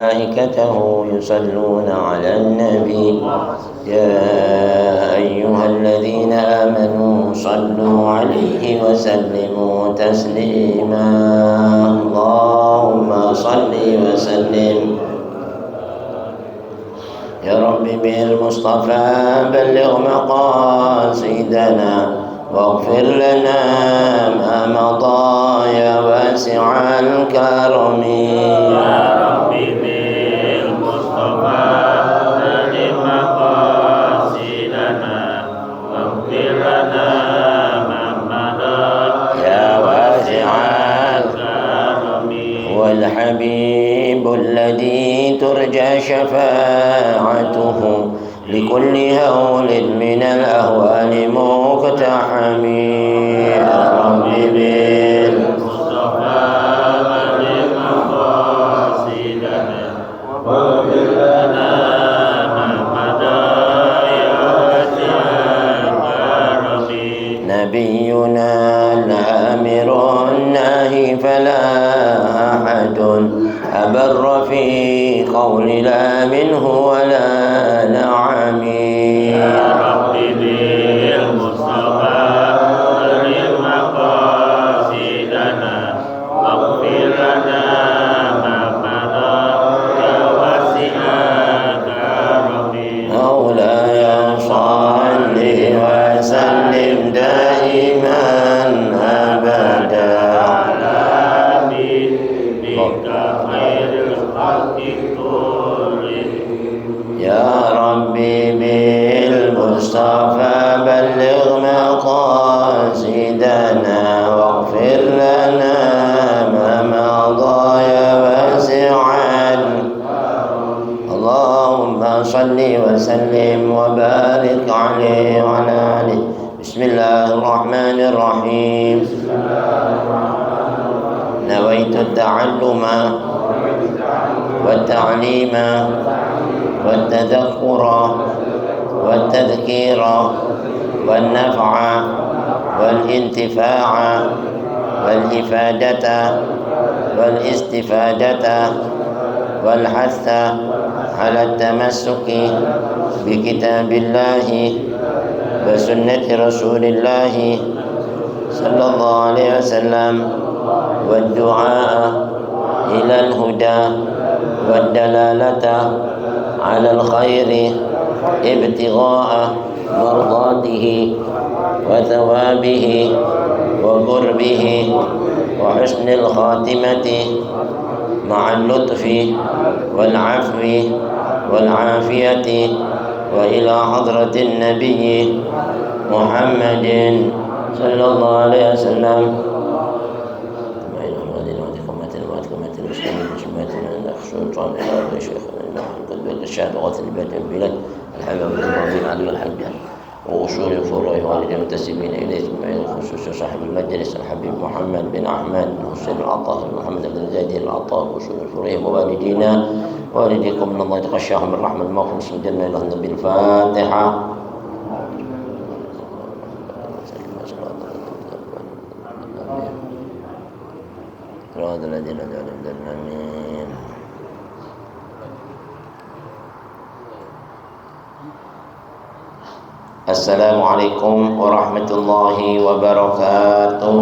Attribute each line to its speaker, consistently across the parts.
Speaker 1: ملائكته يصلون على النبي يا أيها الذين آمنوا صلوا عليه وسلموا تسليما اللهم صل وسلم يا رب بالمصطفى بلغ مقاصدنا واغفر لنا ما مضى يا واسع الكرم
Speaker 2: يا رب بالمصطفى بلغ مقاصدنا واغفر لنا ما مضى
Speaker 1: يا واسع
Speaker 2: الكرم
Speaker 1: هو الحبيب الذي ترجى شفاعته لكل هول من الأهوال مقتحم يا رب
Speaker 2: بالمصطفى بلغ مقاصدنا واغفر لنا ما مضى يا واسع الكرم
Speaker 1: نبينا الآمر الناهي فلا أحد أبر في قول لا منه ولا نعم
Speaker 2: يا رب بالمصطفى بلغ مقاصدنا واغفر لنا ما مضى يا واسع الكرم
Speaker 1: مولاي صل وسلم دائما أبدا
Speaker 2: على حبيبك خير الخلق كلهم
Speaker 1: يا ربي بالمصطفى بلغ مقاصدنا واغفر لنا ما مضى يا واسع اللهم صل وسلم وبارك عليه وعلى آله بسم الله الرحمن الرحيم نويت التعلم والتعليم والتذكر والتذكير والنفع والانتفاع والإفادة والاستفادة والحث على التمسك بكتاب الله وسنة رسول الله صلى الله عليه وسلم والدعاء إلى الهدى والدلالة على الخير ابتغاء مرضاته وثوابه وقربه وحسن الخاتمة مع اللطف والعفو والعافية وإلى حضرة النبي محمد صلى الله عليه وسلم الشهد غاث البلد البلاد الحمد لله علي الحمد وأصول فروع والد المنتسبين إليه أجمعين خصوصا صاحب المجلس الحبيب محمد بن أحمد بن حسين العطار محمد بن زيد العطار وأصول فروع ووالدينا والديكم من الله يتغشاهم الرحمة المغفرة بسم الله الرحمن الرحيم بالفاتحة صراط الذين أنعمت عليهم السلام عليكم ورحمة الله وبركاته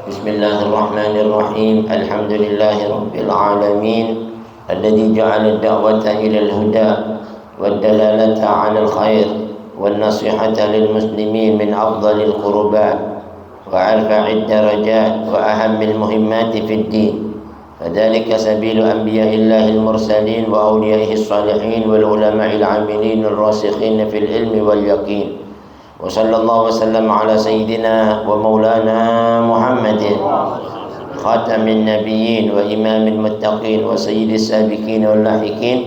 Speaker 1: بسم الله الرحمن الرحيم الحمد لله رب العالمين الذي جعل الدعوة إلى الهدى والدلالة على الخير والنصيحة للمسلمين من أفضل القربات وأرفع الدرجات وأهم المهمات في الدين فذلك سبيل أنبياء الله المرسلين وأوليائه الصالحين والعلماء العاملين الراسخين في العلم واليقين وصلى الله وسلم على سيدنا ومولانا محمد خاتم النبيين وإمام المتقين وسيد السابقين واللاحقين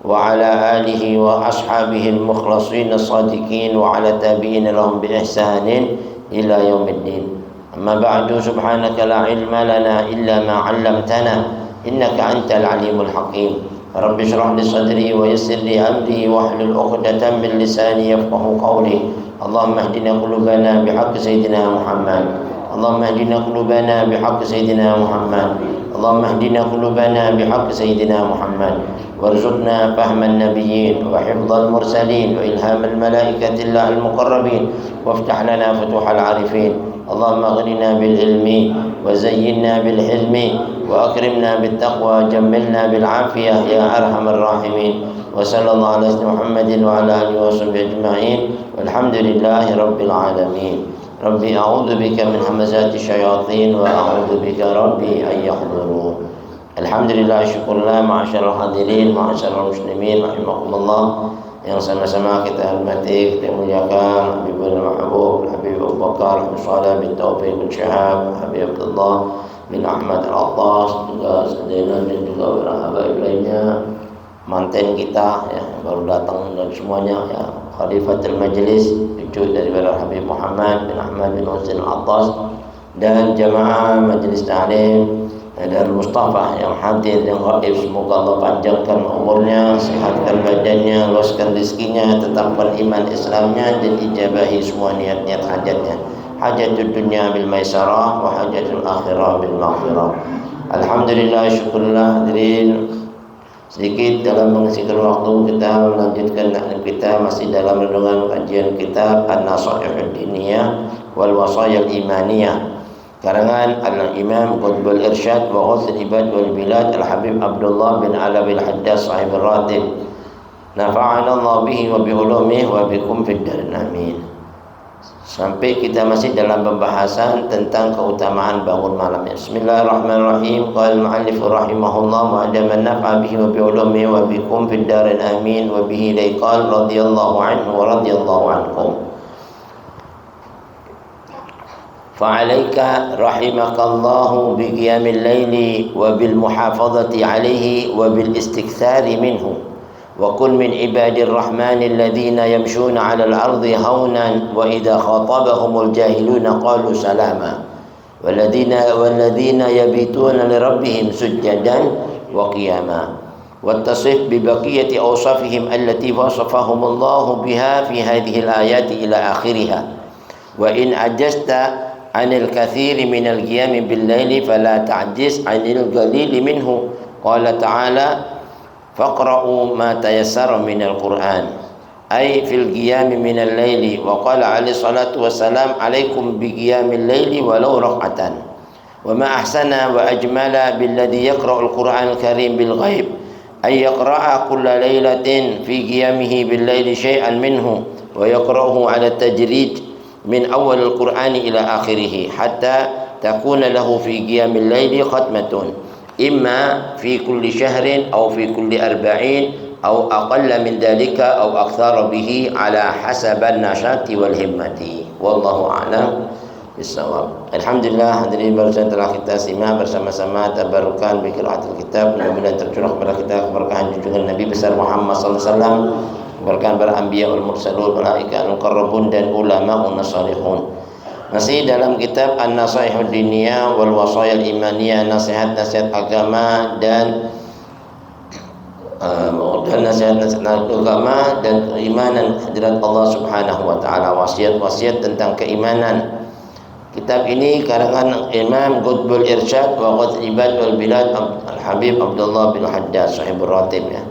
Speaker 1: وعلى آله وأصحابه المخلصين الصادقين وعلى التابعين لهم بإحسان إلى يوم الدين أما بعد سبحانك لا علم لنا إلا ما علمتنا إنك أنت العليم الحكيم رب اشرح لي صدري ويسر لي أمري واحلل عقدة من لساني يفقه قولي اللهم اهدنا قلوبنا بحق سيدنا محمد اللهم اهدنا قلوبنا بحق سيدنا محمد اللهم اهدنا قلوبنا بحق سيدنا محمد وارزقنا فهم النبيين وحفظ المرسلين وإلهام الملائكة الله المقربين وافتح لنا فتوح العارفين. اللهم اغننا بالعلم وزينا بالحلم وأكرمنا بالتقوى جملنا بالعافية يا أرحم الراحمين. وصلى الله على سيدنا محمد وعلى آله وصحبه أجمعين والحمد لله رب العالمين. ربي أعوذ بك من همزات الشياطين وأعوذ بك ربي أن يحضرون. Alhamdulillah, syukurlah ma'asyarul hadirin, ma'asyarul muslimin rahimakumullah, yang sama-sama kita hormati, kita muliakan Habibul Mahbub, Habib Abu Bakar, Habib Saleh bin Taufiq bin Syahab, Habib Abdullah bin Ahmad Al-Attas, juga Sadina dan juga orang habaib lainnya, manten kita ya, yang baru datang dan semuanya ya, Khalifatul Majlis, cucu daripada Habib Muhammad bin Ahmad bin Husain Al-Attas, dan jamaah Majlis Ta'lim dan Mustafa yang hadir, yang gaib, semoga Allah panjangkan umurnya, sehatkan badannya, luaskan rezekinya, tetapkan iman Islamnya, dan ijabahi semua niat-niat hajatnya, hajatul dunya bil maisarah wa hajatul akhirah bil maghfirah. Alhamdulillah, syukurlah hadirin. Sedikit dalam mengisikan waktu, kita melanjutkan kita masih dalam renungan kajian kitab An-Nasaihud Diniyah wal Wasaya Al-Imaniyah, karangan Al-Imam Qutbul Irsyad wa Ghawthul Ibad wal Bilad Al-Habib Abdullah bin Alawi Al-Haddas sahib Al-Ratib, nafa'ana Allah bihi wa bi ulumihi wa bikum fid darin amin. Sampai kita masih dalam pembahasan tentang keutamaan bangun malam. Bismillahirrahmanirrahim. Qala al-mu'allif rahimahullah wa adama nafa'a bihi wa bi ulumihi wa bikum fid darin amin wa bihi laiqal radhiyallahu anhu wa radhiyallahu ankum. فعليك رحمك الله بقيام الليل وبالمحافظة عليه وبالاستكثار منه، وكن من عباد الرحمن الذين يمشون على الأرض هونا وإذا خاطبهم الجاهلون قالوا سلاما، والذين يبيتون لربهم سجدا وقياما. واتصف ببقية أوصافهم التي وصفهم الله بها في هذه الآيات إلى آخرها. وإن عجزت عن الكثير من القيام بالليل فلا تعجز عن القليل منه. قال تعالى فاقرأوا ما تيسر من القرآن، أي في القيام من الليل. وقال عليه الصلاة والسلام عليكم بقيام الليل ولو ركعة. وما أحسن وأجمل بالذي يقرأ القرآن الكريم بالغيب أن يقرأ كل ليلة في قيامه بالليل شيئا منه ويقرأه على التجريد من أول القرآن إلى آخره حتى تكون له في قيام الليل ختمة، إما في كل شهر أو في كل 40 أو أقل من ذلك أو أكثر به على حسب النشاط والهمة. والله أعلم بالصواب. Alhamdulillah, hadirin barusan telah kita simak bersama-sama tabarukan biqiraatil kitab, mudah-mudahan tercurah kepada kita keberkahan junjungan Nabi besar Muhammad sallallahu alaihi wasallam, keberkahan para anbiya wal mursalun, malaika al-muqarrabun, dan ulama salihun. Masih dalam kitab An-Nasaihud Diniyah wal Wasaya Al-Imaniyah, nasihat-nasihat agama dan nasihat-nasihat agama dan keimanan hadirat Allah Subhanahu wa taala, wasiat-wasiat tentang keimanan. Kitab ini karangan Imam Qutbul Irsyad wa Ghawthul Ibad wal Bilad Al-Habib Abdullah bin Haddas sahib Al-Ratib ya.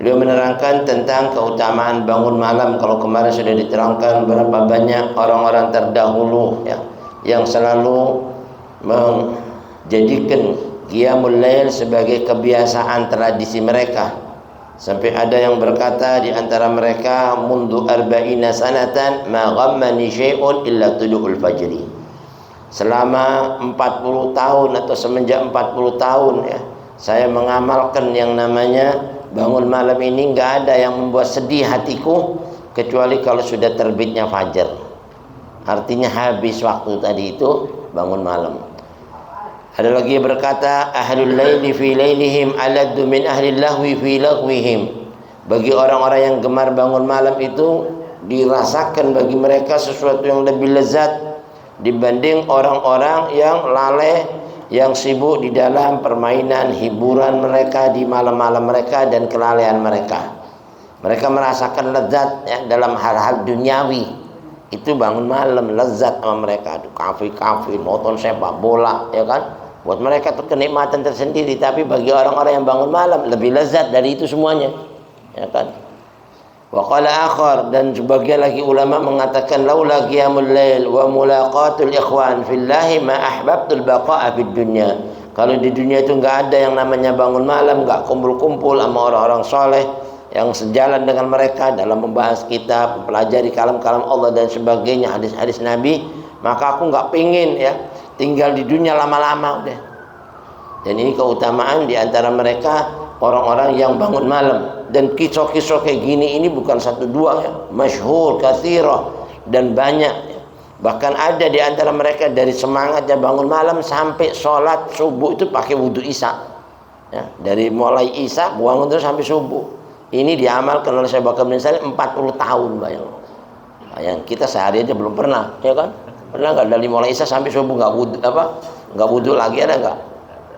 Speaker 1: Beliau menerangkan tentang keutamaan bangun malam. Kalau kemarin sudah diterangkan berapa banyak orang-orang terdahulu ya, yang selalu menjadikan qiyamul lail sebagai kebiasaan tradisi mereka. Sampai ada yang berkata di antara mereka, mundu arba'ina sanatan ma ghammani syai'un illa tulu'ul fajri. Selama 40 tahun atau semenjak 40 tahun ya, saya mengamalkan yang namanya bangun malam ini. Enggak ada yang membuat sedih hatiku kecuali kalau sudah terbitnya fajar. Artinya habis waktu tadi itu bangun malam. Ada lagi yang berkata, ahlul laili fi lailihim aladdu min ahli lahwi fi lahwihim. Bagi orang-orang yang gemar bangun malam itu dirasakan bagi mereka sesuatu yang lebih lezat dibanding orang-orang yang lalai, yang sibuk di dalam permainan hiburan mereka di malam-malam mereka dan kelalaian mereka. Mereka merasakan lezat ya, dalam hal-hal duniawi. Itu bangun malam lezat sama mereka. Kafe-kafe, nonton sepak bola ya kan, Buat mereka itu kenikmatan tersendiri, tapi bagi orang-orang yang bangun malam lebih lezat dari itu semuanya. Ya kan? Wa qala akhar, dan sebagian lagi ulama mengatakan laula qiyamul lail wa mulaqatul ikhwan fillahi ma ahbabtul baqa'a fid dunya. Kalau di dunia itu enggak ada yang namanya bangun malam, enggak kumpul-kumpul sama orang-orang soleh yang sejalan dengan mereka dalam membahas kitab, mempelajari kalam-kalam Allah dan sebagainya, hadis-hadis Nabi, maka aku enggak pingin ya tinggal di dunia lama-lama udah. Dan ini keutamaan di antara mereka orang-orang yang bangun malam. Dan kisah-kisah kayak gini ini bukan satu dua ya, masyhur, katsirah, dan banyak ya. Bahkan ada di antara mereka dari semangatnya bangun malam sampai sholat subuh itu pakai wudhu isya ya. Dari mulai isya bangun terus sampai subuh. Ini diamalkan oleh Syekh Bakar bin Salim 40 tahun, bayang. Kita sehari aja belum pernah, ya kan? Pernah nggak dari mulai isya sampai subuh nggak wudhu, nggak wudhu lagi, ada nggak?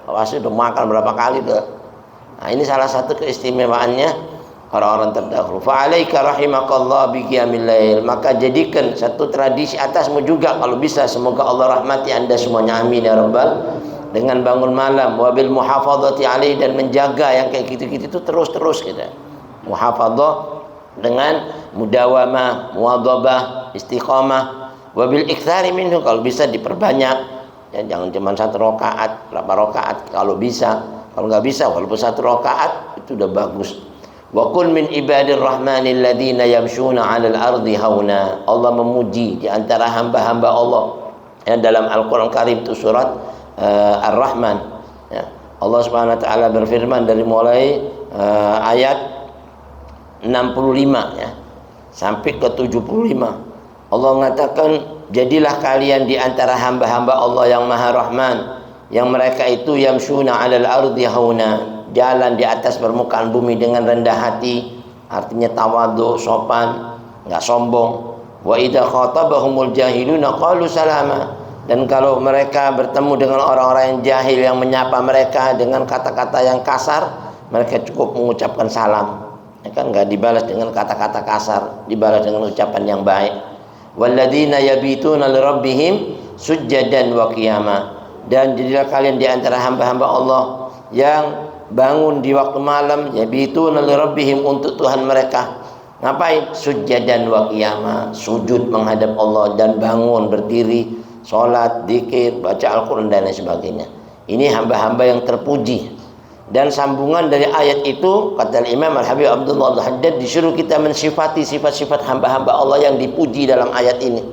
Speaker 1: Pasti udah makan berapa kali tuh. Nah, ini salah satu keistimewaannya orang-orang terdahulu. Fa'alaika rahimakallah bi qiyamil lail. Maka jadikan satu tradisi atasmu juga kalau bisa, semoga Allah rahmati Anda semuanya, amin ya rabbal, dengan bangun malam, wabil muhafadzati alaihi, dan menjaga yang kayak gitu-gitu itu terus-terus kita. Muhafadzah dengan mudawamah, muwadhabah, istiqamah, wabil iktsari minhu, kalau bisa diperbanyak. Ya, jangan cuma 1 rakaat, berapa rakaat kalau bisa. Kalau nggak bisa, walaupun 1 rakaat itu udah bagus. Wa qul min ibadir rahmanil ladzina yamshuna 'alal ardi hauna. Allah memuji di antara hamba-hamba Allah ya, dalam Al-Qur'an Karim itu surat Ar-Rahman ya. Allah Subhanahu wa taala berfirman dari mulai ayat 65 ya sampai ke 75. Allah mengatakan, jadilah kalian di antara hamba-hamba Allah yang Maha Rahman, yang mereka itu yamshuna 'alal ardi hauna, jalan di atas permukaan bumi dengan rendah hati, artinya tawadhu, sopan, enggak sombong. Wa idza khatabahumul jahiluna qalu salama, dan kalau mereka bertemu dengan orang-orang yang jahil yang menyapa mereka dengan kata-kata yang kasar, mereka cukup mengucapkan salam. Ya kan, enggak dibalas dengan kata-kata kasar, dibalas dengan ucapan yang baik. Walladzina yabituna lirabbihim sujjadan wa qiyama, dan jadilah kalian di antara hamba-hamba Allah yang bangun di waktu malam, yabituna lirabbihim, untuk Tuhan mereka. Ngapain? Sujjadan wa qiyama, sujud menghadap Allah dan bangun berdiri, salat, zikir, baca Al-Qur'an dan lain sebagainya. Ini hamba-hamba yang terpuji. Dan sambungan dari ayat itu, kata Imam Al-Habib Abdullah Al-Haddad, disuruh kita mensifati sifat-sifat hamba-hamba Allah yang dipuji dalam ayat ini,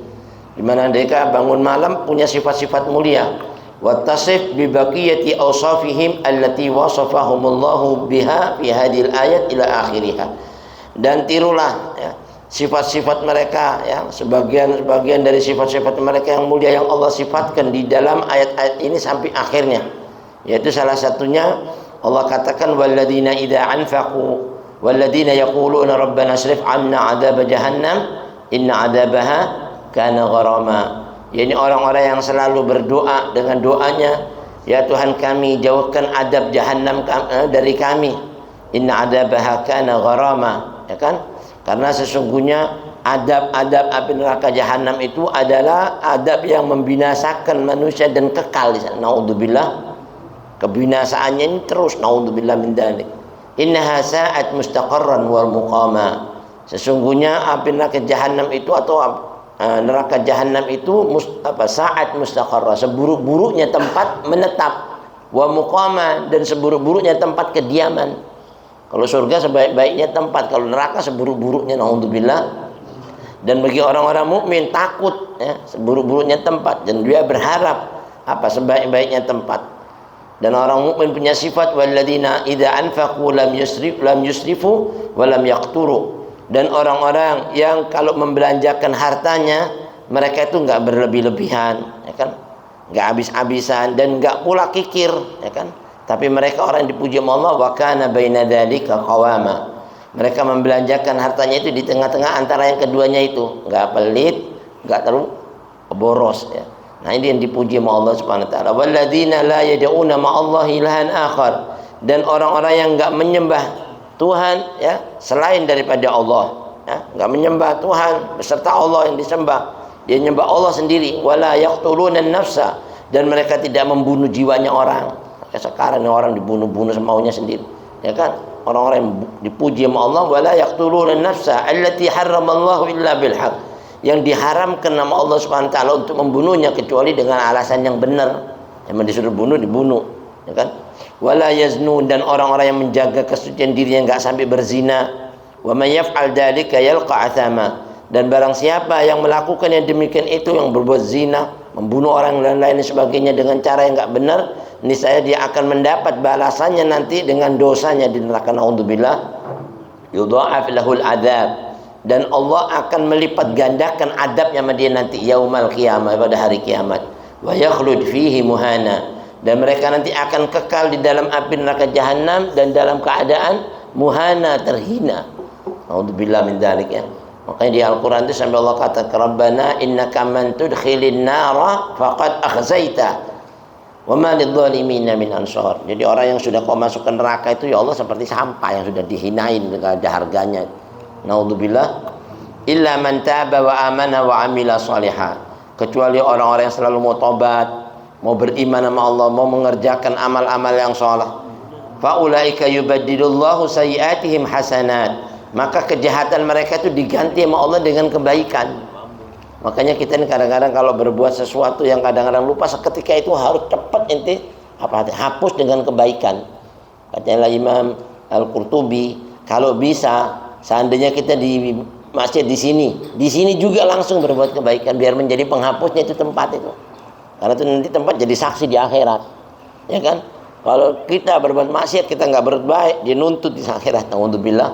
Speaker 1: di mana mereka bangun malam punya sifat-sifat mulia. Wattasif bi baqiyati awsafihim allati wasafahumullahu biha fi hadhil ayat ila akhiriha. Dan tirulah ya, sifat-sifat mereka ya, sebagian dari sifat-sifat mereka yang mulia yang Allah sifatkan di dalam ayat-ayat ini sampai akhirnya. Yaitu salah satunya Allah katakan, walladzina idza anfaqu walladzina yaquluna rabbana asrif 'anna 'adzab jahannam inna 'adzabaha kana gharama. Yani orang-orang yang selalu berdoa dengan doanya, ya Tuhan kami, jauhkan adab jahannam dari kami, inna 'adzabaha kana gharama, ya kan? Karena sesungguhnya adab-adab api neraka jahannam itu adalah adab yang membinasakan manusia dan kekal di sana. Naudzubillah, kebinasaannya ini terus, naudzubillah min dzalik. Innaha sa'at mustaqarran wal muqama. Sesungguhnya api neraka jahanam itu atau neraka jahanam itu saat mustaqarra, seburuk-buruknya tempat menetap, wa muqama, dan seburuk-buruknya tempat kediaman. Kalau surga sebaik-baiknya tempat, kalau neraka seburuk-buruknya, naudzubillah. Dan bagi orang-orang mukmin takut ya, seburuk-buruknya tempat, dan dia berharap sebaik-baiknya tempat. Dan orang mukmin punya sifat walladzina idza anfaqu lam yusrifu wa lam yaqturu. Dan orang-orang yang kalau membelanjakan hartanya, mereka itu enggak berlebih-lebihan, ya kan? Enggak habis-habisan dan enggak pula kikir, ya kan? Tapi mereka orang yang dipuji Allah, wa kana baina dzalika qawama. Mereka membelanjakan hartanya itu di tengah-tengah antara yang keduanya itu, enggak pelit, enggak terlalu boros ya. Nah, ini yang dipuji sama Allah Subhanahu wa taala. Walladzina la yad'una ma'allahi ilahan akhar, dan orang-orang yang enggak menyembah Tuhan ya selain daripada Allah, ya, enggak menyembah Tuhan beserta Allah yang disembah. Dia menyembah Allah sendiri. Wala yaqtuluna an-nafsa, dan mereka tidak membunuh jiwanya orang. Sekarang ini orang dibunuh-bunuh semaunya sendiri, ya kan? Orang-orang yang dipuji sama Allah, wala yaqtuluna nafsa allati harramallahu illa bil haqq, yang diharamkan nama Allah Subhanahu wa taala untuk membunuhnya kecuali dengan alasan yang benar. Yang disuruh bunuh dibunuh, ya kan? Wala yaznun, dan orang-orang yang menjaga kesucian dirinya enggak sampai berzina. Wa may yaf'al dzalika yalqa athama, dan barang siapa yang melakukan yang demikian itu, yang berbuat zina, membunuh orang dan lain sebagainya dengan cara yang enggak benar, niscaya dia akan mendapat balasannya nanti dengan dosanya di neraka. Naudzubillah. Yudha'af lahul adzab, dan Allah akan melipat gandakan adabnya sama dia nanti yaumal qiyamah, pada hari kiamat. Wa yakhlud fihi muhana, dan mereka nanti akan kekal di dalam api neraka jahanam dan dalam keadaan muhana, terhina. Naudzubillah min dzalik, ya. Makanya di Al-Quran itu sampai Allah kata, Rabbana innaka man tudkhilin nara faqad akhzaita wa ma lidzalimina min ansar. Jadi orang yang sudah kau masukkan neraka itu, ya Allah, seperti sampah yang sudah dihinain, enggak ada harganya. Naudzubillah. Illa man taba wa amana wa amila salihah, kecuali orang-orang yang selalu mau tobat, mau beriman sama Allah, mau mengerjakan amal-amal yang saleh. Fa ulaika yubaddilullahu sayyi'atihim hasanat, maka kejahatan mereka itu diganti sama Allah dengan kebaikan. Makanya kita ini kadang-kadang kalau berbuat sesuatu yang kadang-kadang lupa, seketika itu harus cepat ente hapus dengan kebaikan. Katanya Imam Al-Qurtubi, kalau bisa seandainya kita di masjid di sini juga langsung berbuat kebaikan, biar menjadi penghapusnya itu tempat itu. Karena itu nanti tempat jadi saksi di akhirat, ya kan? Kalau kita berbuat maksiat, kita nggak berbuat baik, dia nuntut di akhirat. Naudzubillah.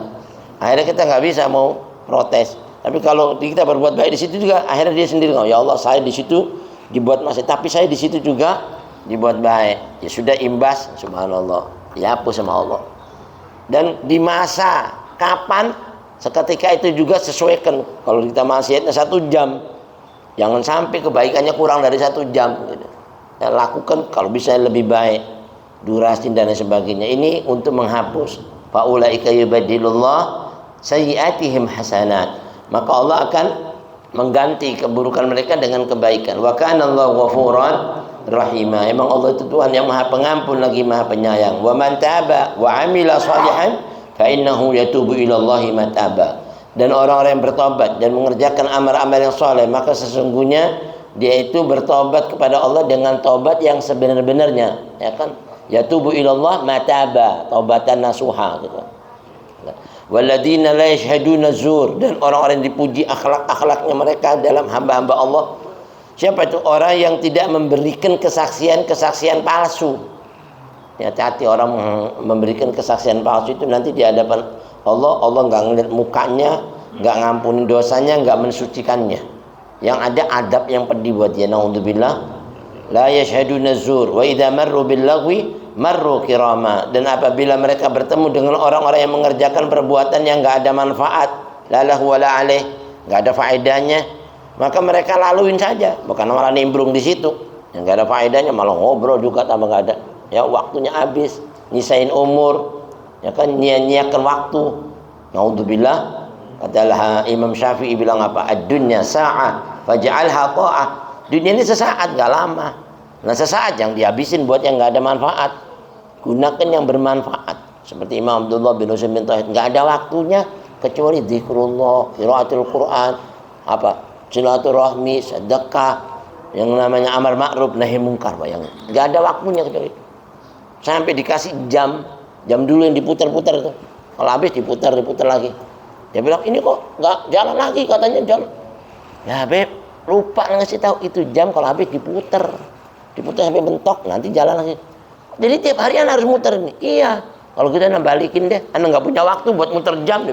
Speaker 1: Akhirnya kita nggak bisa mau protes. Tapi kalau kita berbuat baik di situ juga, akhirnya dia sendiri ngomong, ya Allah, saya di situ dibuat maksiat, tapi saya di situ juga dibuat baik. Ya sudah, imbas, subhanallah, ya hapus sama Allah. Dan di masa kapan, seketika itu juga sesuaikan. Kalau kita maksiatnya 1 jam, jangan sampai kebaikannya kurang dari 1 jam. Gitu. Ya, lakukan kalau bisa lebih baik, durasi dan lain sebagainya. Ini untuk menghapus. Faulaika yubaddilullah sayyi'atihim hasanat, maka Allah akan mengganti keburukan mereka dengan kebaikan. Wa kana Allahu ghafuran rahima, emang Allah itu Tuhan yang Maha Pengampun lagi Maha Penyayang. Wa man taba wa amila shalihan fa innahu yatubu ila Allahi mataba, dan orang-orang yang bertobat dan mengerjakan amal-amal yang saleh, maka sesungguhnya dia itu bertobat kepada Allah dengan tobat yang sebenar-benarnya, ya kan? Yatubu ila Allah mataba, taubatan nasuha, gitu. Walladzina la yashhaduna zur, dan orang-orang yang dipuji akhlak-akhlaknya mereka dalam hamba-hamba Allah. Siapa itu? Orang yang tidak memberikan kesaksian palsu. Hati-hati orang memberikan kesaksian palsu itu nanti di hadapan Allah, Allah nggak ngeliat mukanya, nggak ngampuni dosanya, nggak mensucikannya. Yang ada adab yang pedih buat dia. Naudzubillah. La yashhaduna zur wa idza marru bil lagwi marru kirama, dan apabila mereka bertemu dengan orang-orang yang mengerjakan perbuatan yang enggak ada manfaat, la lahu wala alaih, enggak ada faedahnya, maka mereka laluin saja, bukan malah nimbrung di situ yang enggak ada faedahnya, malah ngobrol juga tambah enggak ada. Ya, waktunya habis, nyisain umur, ya kan, nyia-nyiakan waktu. Naudzubillah. Katalah Imam Syafi'i bilang apa? Ad-dunya sa'ah faj'alha ta'ah. Dunia ini sesaat, enggak lama. Nah, sesaat yang dihabisin buat yang nggak ada manfaat, gunakan yang bermanfaat. Seperti Imam Abdullah bin Husain bin Tauhid, nggak ada waktunya kecuali zikrullah, qiraatul Quran, silaturahmi, sedekah, yang namanya amar ma'ruf nahi mungkar, bayangin. Nggak ada waktunya kecuali itu. Sampai dikasih jam dulu yang diputar-putar itu. Kalau habis diputar lagi. Dia bilang, ini kok nggak jalan lagi, katanya jalan. Ya Beb, lupa ngasih tahu itu jam kalau habis diputar sampai bentok, nanti jalan lagi. Jadi tiap hari harus muter nih. Iya, kalau kita balikin deh, anda nggak punya waktu buat muter jam deh.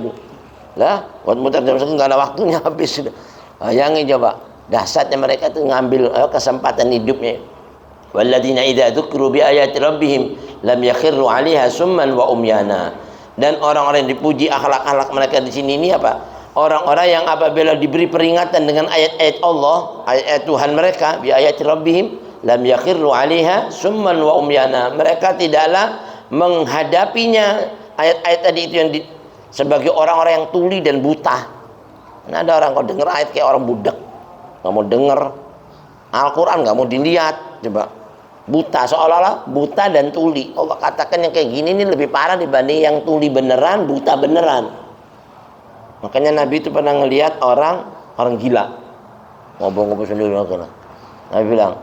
Speaker 1: Lah, buat muter jam segini nggak ada waktunya, habis sudah. Bayangin coba, dahsyatnya mereka tuh ngambil kesempatan hidupnya. Walladzina idza dzukru bi ayati rabbihim lam yakhirru 'alaiha summan wa umyana. Dan orang-orang yang dipuji akhlak-akhlak mereka di sini ini apa? Orang-orang yang apabila diberi peringatan dengan ayat-ayat Allah, ayat-ayat Tuhan mereka, bi ayati rabbihim lam yakhirru 'alaiha summan wa umyana, mereka tidaklah menghadapinya ayat-ayat tadi itu yang sebagai orang-orang yang tuli dan buta. Nah, ada orang kalau dengar ayat kayak orang budak, nggak mau dengar, Al-Quran nggak mau dilihat, coba. Buta, seolah-olah buta dan tuli. Allah katakan yang kayak gini ini lebih parah dibanding yang tuli beneran, buta beneran. Makanya Nabi itu pernah ngelihat orang gila ngobrol-ngobrol sendiri. Nabi bilang,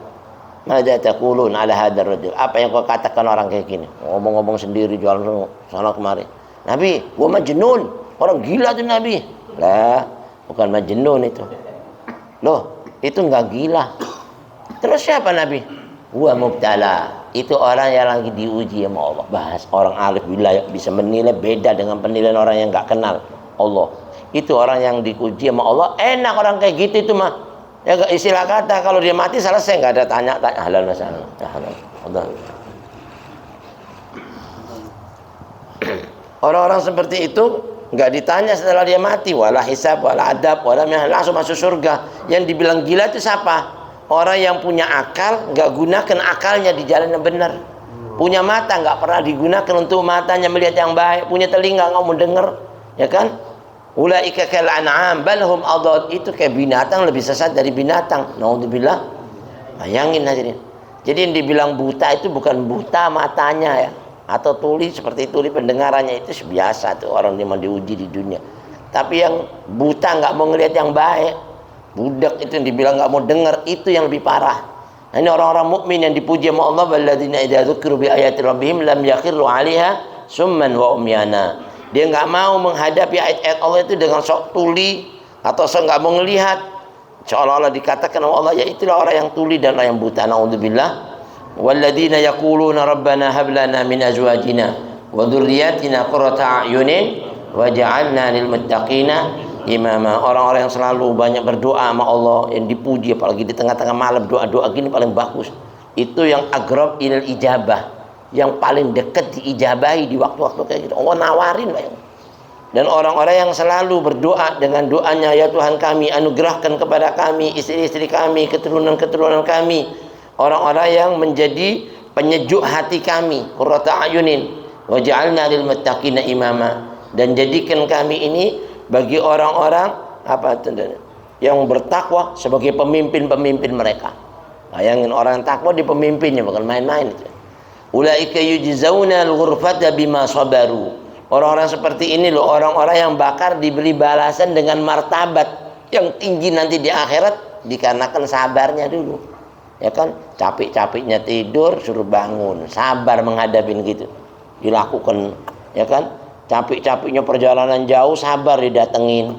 Speaker 1: "Madza taqulun ala hadzal rajul?" Apa yang kau katakan orang kayak gini? Ngomong-ngomong sendiri jualan sana kemari. Nabi, "Wa majnun." Orang gila tuh Nabi. Lah, bukan majnun itu. Loh, itu enggak gila. Terus siapa Nabi? Wa mubtala. Itu orang yang lagi diuji sama Allah. Bahas orang alif billah bisa menilai beda dengan penilaian orang yang enggak kenal Allah. Itu orang yang diuji sama Allah. Enak orang kayak gitu itu mah. Ya istilah kata kalau dia mati selesai, nggak ada tanya-tanya halal masalah. Ya halal. Orang-orang seperti itu nggak ditanya setelah dia mati, wala hisab, wala adab, wala langsung masuk surga. Yang dibilang gila itu siapa? Orang yang punya akal nggak gunakan akalnya di jalan yang benar. Punya mata nggak pernah digunakan untuk matanya melihat yang baik. Punya telinga nggak mau dengar, ya kan? Ulaika kal an'am bal hum adall. Itu kayak binatang, lebih sesat dari binatang. Naudzubillah. Bayangin hadirin. Jadi yang dibilang buta itu bukan buta matanya ya, atau tuli seperti tuli pendengarannya, itu biasa tuh orang yang diuji di dunia. Tapi yang buta nggak mau ngelihat yang baik, budak itu yang dibilang nggak mau dengar, itu yang lebih parah. Nah, ini orang-orang mukmin yang dipuji sama Allah, walladzina idza dzukiru bi ayati rabbihim lam yakhiru 'alaiha summan wa umyana. Dia nggak mau menghadapi ayat-ayat Allah itu dengan sok tuli atau sok nggak mau ngelihat, seolah-olah dikatakan oleh Allah, ya itulah orang yang tuli dan orang yang buta. Naudzubillah. Walladzina yaquluna rabbana hab lana min azwajina wa dzurriyyatina qurrata a'yunin waj'alna lil muttaqina imama. Orang-orang yang selalu banyak berdoa sama Allah, yang dipuji apalagi di tengah-tengah malam doa-doa gini paling bagus. Itu yang aqrab ilal ijabah, yang paling dekat diijabahi di waktu-waktu kayak gitu. Allah nawarin lah. Dan orang-orang yang selalu berdoa dengan doanya, ya Tuhan kami, anugerahkan kepada kami istri-istri kami, keturunan-keturunan kami, orang-orang yang menjadi penyejuk hati kami, qurrata ayunin waj'alna lil muttaqina imama. Dan jadikan kami ini bagi orang-orang yang bertakwa sebagai pemimpin-pemimpin mereka. Bayangin orang yang takwa di pemimpinnya, bukan main-main itu. Ulaika yujzauna al-ghurfata bima sabaru. Orang-orang seperti ini loh, orang-orang yang bakar diberi balasan dengan martabat yang tinggi nanti di akhirat dikarenakan sabarnya dulu. Ya kan? Capek-capeknya tidur suruh bangun, sabar menghadapin gitu. Dilakukan, ya kan? Capek-capeknya perjalanan jauh, sabar didatengin.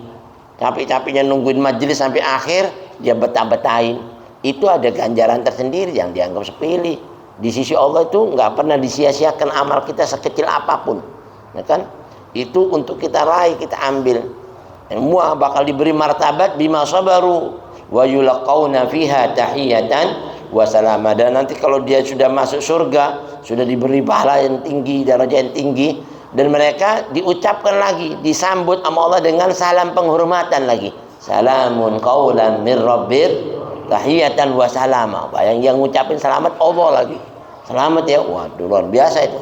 Speaker 1: Capek-capeknya nungguin majelis sampai akhir, dia betah-betahin. Itu ada ganjaran tersendiri yang dianggap sepele. Di sisi Allah itu nggak pernah disia-siakan amal kita sekecil apapun, ya kan? Itu untuk kita raih, kita ambil. Semua bakal diberi martabat bima sabaru wa yulaqauna fiha tahiyatan wa salama. Dan nanti kalau dia sudah masuk surga, sudah diberi pahala yang tinggi, darajat yang tinggi, dan mereka diucapkan lagi, disambut sama Allah dengan salam penghormatan lagi. Salamun qaulan mir rabbir tahiyatan wa salama. Yang ngucapin selamat Allah lagi. Selamat ya, waduh luar biasa itu.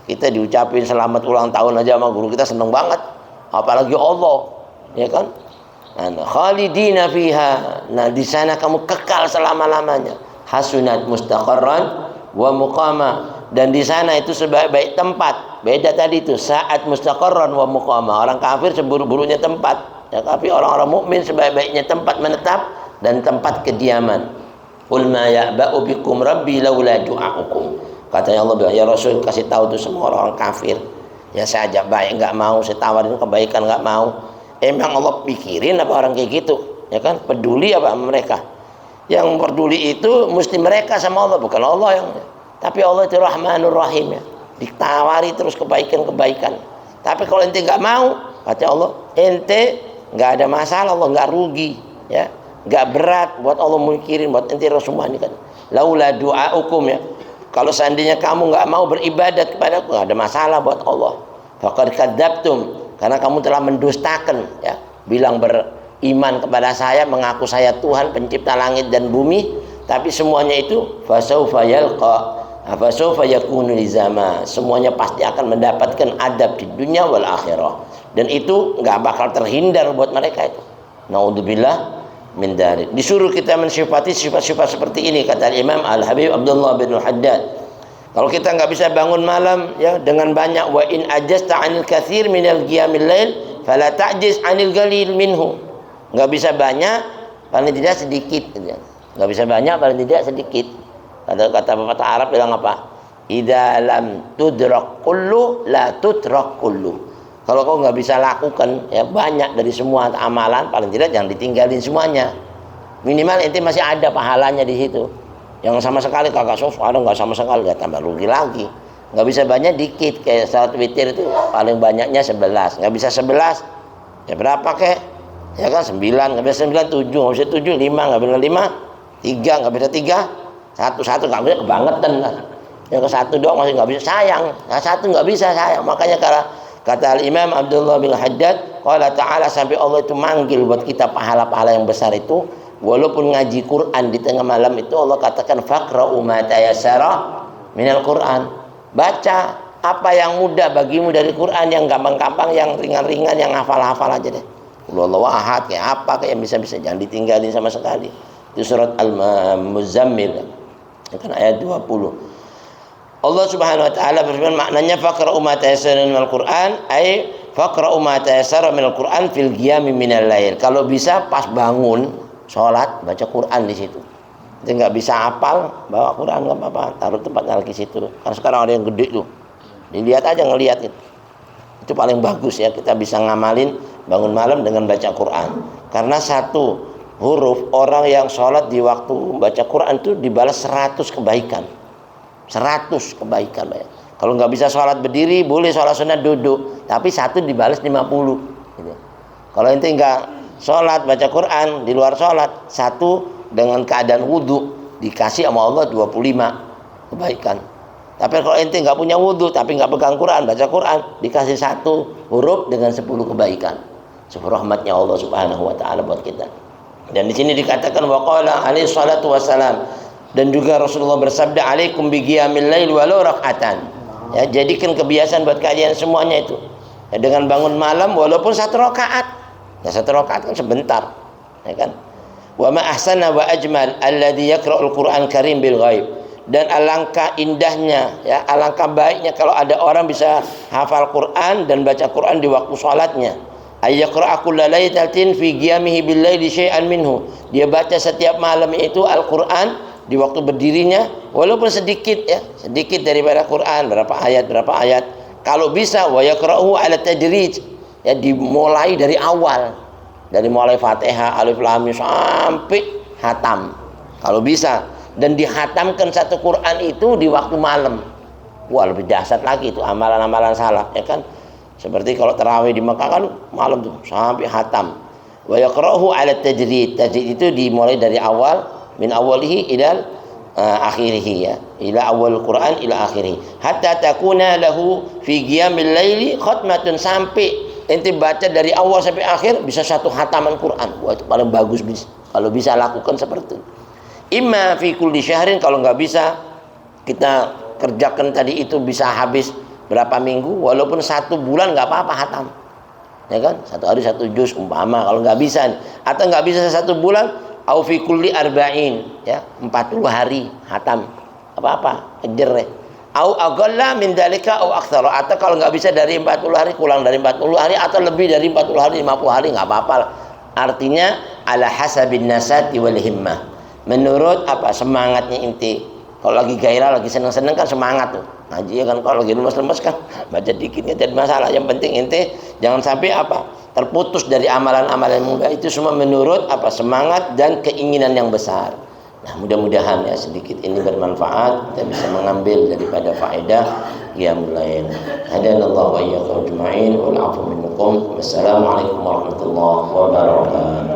Speaker 1: Kita diucapin selamat ulang tahun aja sama guru kita seneng banget. Apalagi Allah, ya kan? Nah, khalidina fiha. Nah, di sana kamu kekal selama-lamanya. Hasunat mustaqarran wa muqama. Dan di sana itu sebaik-baik tempat. Beda tadi itu, saat mustaqarran wa muqama. Orang kafir seburu-burunya tempat. Ya, tapi orang-orang mukmin sebaik-baiknya tempat menetap dan tempat kediaman. Qul ma ya'ba'u bikum rabbi laula du'a'ukum. Katanya Allah, ya Rasul, kasih tahu tuh semua orang kafir. Ya saya ajak baik nggak mau, saya tawarin kebaikan nggak mau. Emang Allah pikirin apa orang kayak gitu? Ya kan? Peduli apa mereka? Yang peduli itu mesti mereka sama Allah, bukan Allah yang. Tapi Allah itu Rahmanur Rahim ya. Ditawari terus kebaikan-kebaikan. Tapi kalau ente nggak mau, kata Allah, ente nggak ada masalah, Allah nggak rugi, ya. Nggak berat buat Allah mikirin buat ente semua ini kan. Laula du'aukum ya. Kalau seandainya kamu nggak mau beribadat kepada aku, nggak ada masalah buat Allah. Faqad kadzabtum, karena kamu telah mendustakan ya. Bilang beriman kepada saya, mengaku saya Tuhan pencipta langit dan bumi, tapi semuanya itu fasaufa yalqa, fasaufa yakunu lizama. Semuanya pasti akan mendapatkan adab di dunia wal akhirah. Dan itu nggak bakal terhindar buat mereka itu. Naudzubillah. min dzalik. Disuruh kita mensifati sifat-sifat seperti ini, kata Imam Al-Habib Abdullah bin Haddad. Kalau kita nggak bisa bangun malam ya dengan banyak, wa in ajazta 'anil katsir minal qiyamil lail fala ta'jiz 'anil qalil minhu. Nggak bisa banyak, paling tidak sedikit. Nggak bisa banyak, paling tidak sedikit. Kata pepatah Arab bilang apa? Idza lam tudrak kullu la tutrak kullu. Kalau kau nggak bisa lakukan ya banyak dari semua amalan, paling tidak jangan ditinggalin semuanya. Minimal ente masih ada pahalanya di situ. Yang sama sekali kagak ada nggak sama sekali, ya tambah rugi lagi. Nggak bisa banyak, dikit. Kayak salat witir itu paling banyaknya 11. Nggak bisa 11 ya berapa kek? Ya kan 9, nggak bisa 9, 7, nggak bisa 7, 5, nggak bisa 5, 3, nggak bisa 3, 1 nggak bisa, kebangetan lah. Ya ke 1 doang masih nggak bisa, sayang. Nah 1 nggak bisa, sayang. Makanya kata Imam Abdullah bin Haddad, qala ta'ala, sampai Allah itu manggil buat kita pahala-pahala yang besar itu. Walaupun ngaji Quran di tengah malam itu Allah katakan faqra'u ma tayassara minal Quran. Baca apa yang mudah bagimu dari Quran, yang gampang-gampang, yang ringan-ringan, yang hafal-hafal aja deh. Qul huwallahu ahad, kayak apa kayak bisa-bisa, jangan ditinggalin sama sekali. Itu surat Al-Muzammil kan ayat 20. Allah Subhanahu wa taala berfirman, maknanya faqra'u ma tayassara minal Quran ay faqra'u ma tayassara minal Quran fil qiyami minal lail. Kalau bisa pas bangun sholat baca Quran di situ. Jadi nggak bisa hafal, bawa Quran nggak apa-apa, taruh tempatnya lagi situ. Karena sekarang ada yang gede tuh, dilihat aja, ngelihat itu. Itu paling bagus ya, kita bisa ngamalin bangun malam dengan baca Quran. Karena 1 huruf orang yang sholat di waktu baca Quran itu dibalas 100 kebaikan. 100 kebaikan ya. Kalau nggak bisa sholat berdiri, boleh sholat sunat duduk, tapi 1 dibalas 50. Gitu. Kalau ente nggak sholat baca Quran di luar sholat, 1 dengan keadaan wudhu dikasih sama Allah 25 kebaikan. Tapi kalau ente nggak punya wudhu tapi nggak pegang Quran, baca Quran, dikasih 1 huruf dengan 10 kebaikan. Rahmatnya Allah Subhanahu wa taala buat kita. Dan di sini dikatakan waqala alaihi salatu wassalam, dan juga Rasulullah bersabda, alaikum biqiyamil lail walau rak'atan. Ya, jadikan kebiasaan buat kalian semuanya itu. Ya, dengan bangun malam walaupun 1 rakaat. Nah 1 rakaat kan sebentar, ya kan? Wa ma ahsana wa ajmal alladhi yaqra'ul Qur'an karim bil ghaib. Dan alangkah indahnya ya, alangkah baiknya kalau ada orang bisa hafal Quran dan baca Quran di waktu salatnya. Ay yaqra'a kulla lailatin fi qiyamihi bil laili syai'an minhu. Dia baca setiap malam itu Al-Qur'an di waktu berdirinya walaupun sedikit ya, sedikit daripada Quran, berapa ayat. Kalau bisa wa yaqra'uhu ala tajrid. Ya, dimulai dari awal, dari mulai Fatihah, Alif Lam Mim sampai hatam kalau bisa, dan dihatamkan 1 Quran itu di waktu malam. Wah, lebih dahsyat lagi itu amalan-amalan salaf ya kan. Seperti kalau tarawih di Mekah kan malam tuh sampai hatam. Wa yaqra'uhu 'ala tajrid. Tajrid itu dimulai dari awal, min awalihi ila akhirih ya, ila awal Quran ila akhirih, hatta takuna lahu fi qiyamil laili khatmatun, sampai ente baca dari awal sampai akhir bisa 1 khataman Quran. Wah, itu paling bagus kalau bisa lakukan seperti itu. Imma fi kulli syahrin, kalau nggak bisa kita kerjakan tadi itu bisa habis berapa minggu, walaupun 1 bulan nggak apa-apa hatam. Ya kan? 1 hari 1 juz umpama, kalau nggak bisa, atau nggak bisa 1 bulan, au fi kulli arba'in ya, 40 hari hatam. Apa-apa, kejer ya. Au agalla min dalika au aktsara, atau kalau nggak bisa dari 40 hari, kurang dari 40 hari, atau lebih dari 40 hari, 50 hari, nggak apa-apa. Artinya ala hasabin nasati wal himmah, menurut apa semangatnya inti. Kalau lagi gairah, lagi seneng-seneng kan semangat tuh ngaji ya kan. Kalau lagi lemes-lemes kan baca dikitnya jadi masalah. Yang penting inti jangan sampai apa terputus dari amalan-amalan mudah. Itu semua menurut apa semangat dan keinginan yang besar. Nah, mudah-mudahan ya sedikit ini bermanfaat, kita bisa mengambil daripada faedah qiyamul lail. Hadanallahu wa iyyakum ajma'in wal 'afwu minkum. Wassalamualaikum warahmatullahi wabarakatuh.